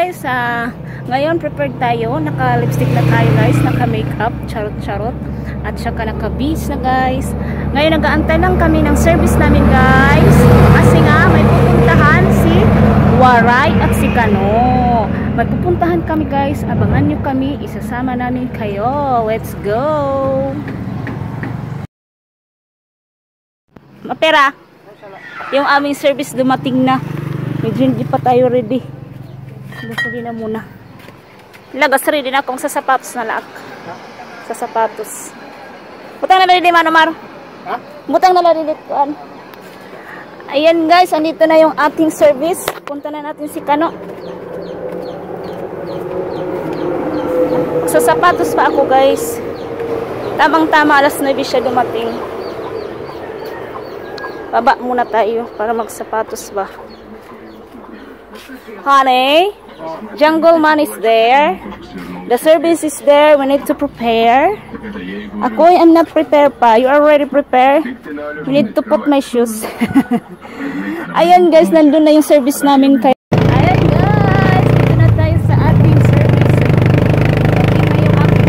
guys, ngayon prepared tayo, naka-lipstick na tayo guys, naka-makeup, charot-charot, at saka naka-beads na guys. Ngayon nag-aantay lang kami ng service namin guys, kasi nga may pupuntahan si Waray at si Kano. May pupuntahan kami guys, abangan nyo kami, isasama namin kayo. Let's go! Mapera, yung aming service dumating na. Medyo hindi pa tayo ready. Busugin na muna. Lagas ready na akong sa sapatos na laak. Sa sapatos. Butang na ready Manomar. Ha? Butang na ready kuan. Ayan guys, andito na yung ating service. Punta na natin si Kano. Sa sapatos pa ako guys. Tamang-tama alas 9 siya dumating. Baba muna tayo para magsapatos ba. Honey, Jungle Man is there. The service is there. We need to prepare. Ako, I'm not prepared pa. You are already prepared. We need to put my shoes. Ayan guys, nandun na yung service namin kayo. Ayan guys, dito na tayo sa ating service. Okay na yung ating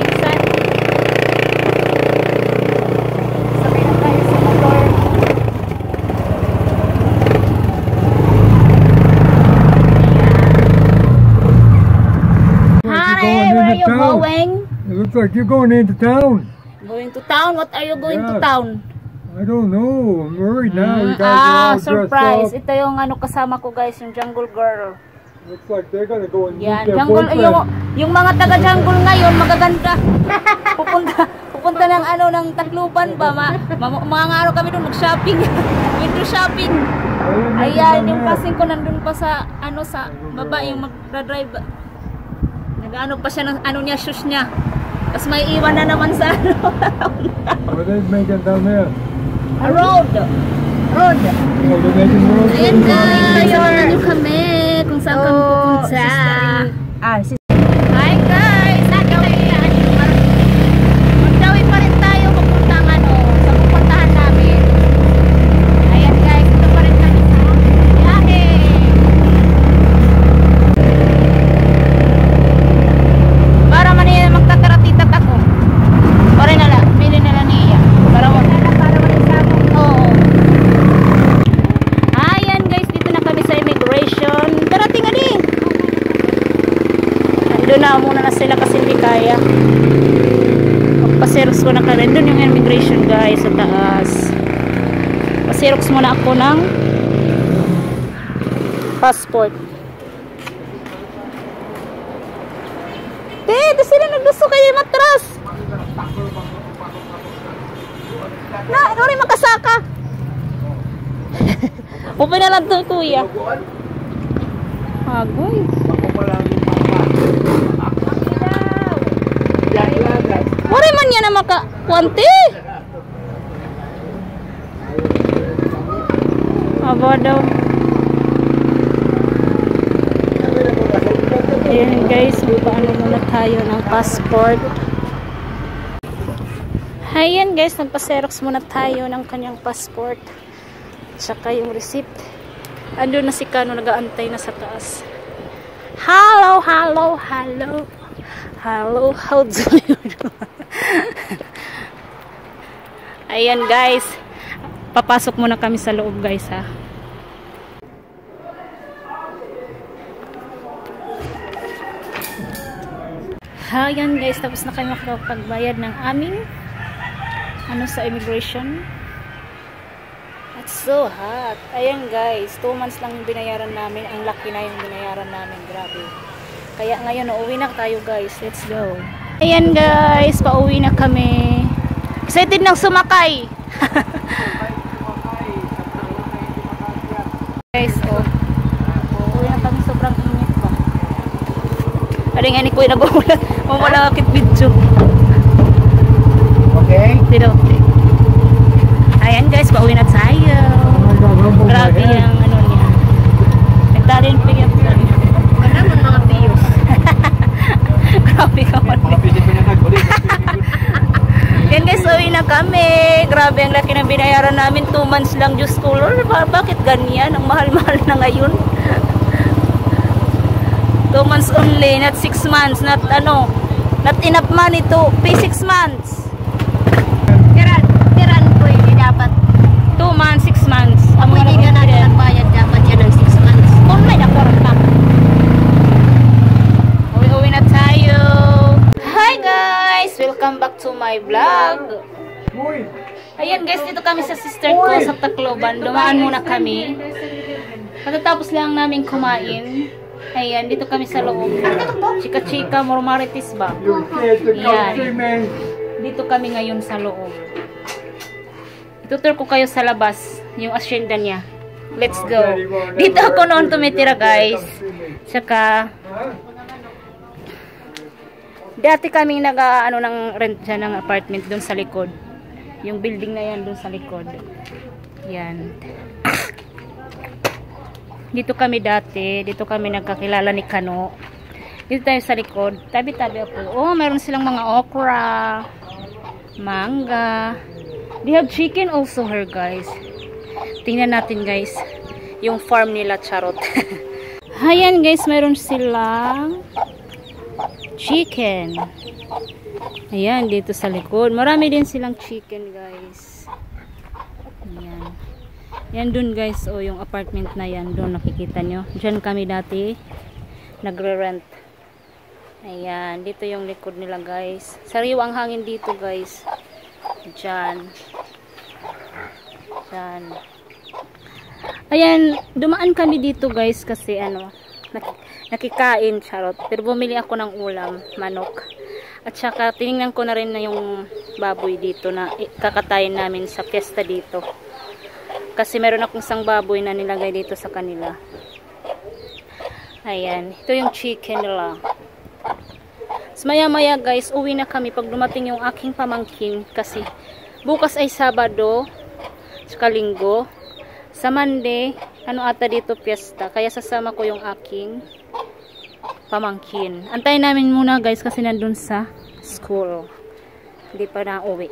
insan. Sabay na tayo sa motor. Going? It looks like you're going into town. Going to town? What are you going to town? I don't know. I'm worried now. You guys are all surprise. dressed up. Ito yung ano kasama ko guys, yung Jungle Girl. Looks like they're gonna go and meet Yan, their jungle, boyfriend. yung mga taga-jungle ngayon, magaganda. pupunta ng ano, ng Tacloban ba? Mga araw kami doon mag-shopping. Window shopping. Ayan, yung passing ko nandun pa sa, ano, sa baba, yung mag-drive. Nag-ano pa siya ng, ano niya, shoes niya. Tapos may iwan na naman sa ano. What are they making down there? A road. Road. Oh, they're making roads. Ayan guys, samahan niyo kami kung saan kami pupunta. Hi guys, magdawin pa rin tayo papuntang ano, sa pupuntahan namin. Ayan guys, ito pa rin kami sa biyahe. Para man niya magtataratitat ako. Pare na lang, pili na lang niya. Para man sa ako. Oo. Ayan guys, dito na kami sa immigration. Darating nga din. Nandun na muna na sila kasi hindi kaya. Magpa-xerox ko na kami. Doon yung immigration guys sa taas. Pa-xerox muna ako ng passport. Di sila nagduso kayo yung matras. Na, ano rin makasaka? Upay na lang ito, kuya. Agoy. Wari man yan na makakuanti. Aba daw. Ayan guys, paano muna tayo ng passport. Ayan guys, nagpa-xerox muna tayo ng kanyang passport. Tsaka yung receipt. Andun na si Kano, nag-aantay na sa taas. Hello, hello, hello. Hello, how do you do? Ayan guys, papasok muna kami sa loob guys ha. Ayan guys, tapos na kami makapagbayad ng aming ano sa immigration. It's so hot. Ayan guys, 2 months lang yung binayaran namin. Ang laki na yung binayaran namin, grabe. Kaya ngayon uuwi na tayo guys. Let's go. Ayan guys, pauwi na kami. Excited nang sumakay. Guys, oh. Uuwi na kami, sobrang init pa. Ada nga ni Kuya nag-uulat. Mamalakit video. Okay? Tirote. Ayan guys, pauwi na tayo. Grabe yung ano niya. Nagtalin pa yung ano mo mga piyos. Grabe ka man. Yan guys, uwi na kami. Grabe ang laki ng binayaran namin. 2 months lang, Diyos ko Lord. Bakit ganyan? Ang mahal-mahal na ngayon. 2 months only, not 6 months, not not enough money to pay 6 months. Tiran po hindi dapat. 2 months, 6 months. Ako hindi ka natin nagbayad dapat yan ng 6 months. Kung may nakuha. Uwi-uwi na tayo. Hi guys! Welcome back to my vlog. Uy! Ayan guys, dito kami sa sister ko sa Tacloban. Dumaan muna kami. Pagkatapos lang namin kumain. Ayan, dito kami sa loob. Chika-chika, mormaritis ba? You scared to come Yan. see me? Dito kami ngayon sa loob. Itutur ko kayo sa labas, yung asyenda niya. Let's go. Dito ako noon tumitira guys. Tsaka, dati kaming nag-ano ng rent dyan ng apartment doon sa likod. Yung building na yan doon sa likod. Yan. Dito kami dati. Dito kami nagkakilala ni Kano. Dito tayo sa likod. Tabi-tabi ako. Oh, meron silang mga okra. Mangga. They have chicken also here guys. Tingnan natin guys. Yung farm nila, charot. Ayan guys, meron silang chicken. Ayan, dito sa likod. Marami din silang chicken, guys. Ayan. Yan dun, guys. O, yung apartment na yan. Doon, nakikita nyo. Diyan kami dati nagre-rent. Ayan. Dito yung likod nila, guys. Sariwang hangin dito, guys. Diyan. Diyan. Ayan. Dumaan kami dito, guys. Kasi, nakikain, charot. Pero bumili ako ng ulam, manok. At saka tinignan ko na rin na yung baboy dito na kakatayin namin sa fiesta dito. Kasi meron akong isang baboy na nilagay dito sa kanila. Ayan, ito yung chicken nila. So, maya-maya guys, uwi na kami pag dumating yung aking pamangkin kasi bukas ay Sabado, saka Linggo. Sa Monday, ata dito fiesta. Kaya sasama ko yung aking pamangkin. Antayin namin muna guys kasi nandun sa school. Hindi pa na uwi.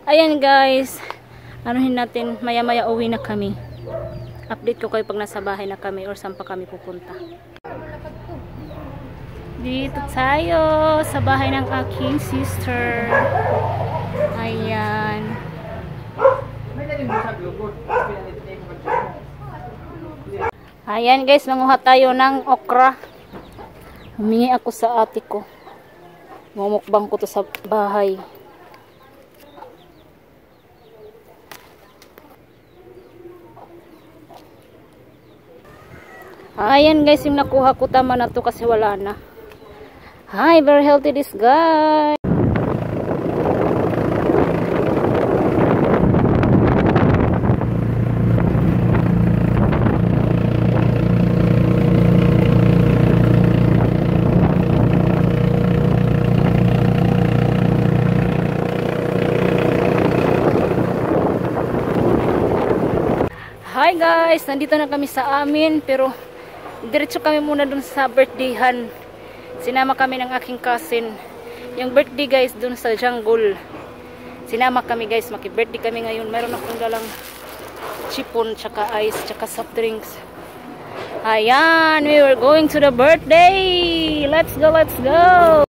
Ayan guys. Anuhin natin. Maya-maya uwi na kami. Update ko kayo pag nasa bahay na kami or saan pa kami pupunta. Dito tayo sa bahay ng aking sister. Ayan. Ayan guys, manguha tayo ng okra. Humingi ako sa ate ko. Mumukbang ko to sa bahay. Ayan guys, yung nakuha ko tama na to kasi wala na. Hi, very healthy this guy. Hi guys, nandito na kami sa amin pero diretso kami muna dun sa birthdayhan. Sinama kami ng aking cousin. Yung birthday guys dun sa jungle. Sinama kami guys, maki-birthday kami ngayon. Meron akong dalang chipon, tsaka ice, tsaka soft drinks. Ayan, we were going to the birthday. Let's go, let's go.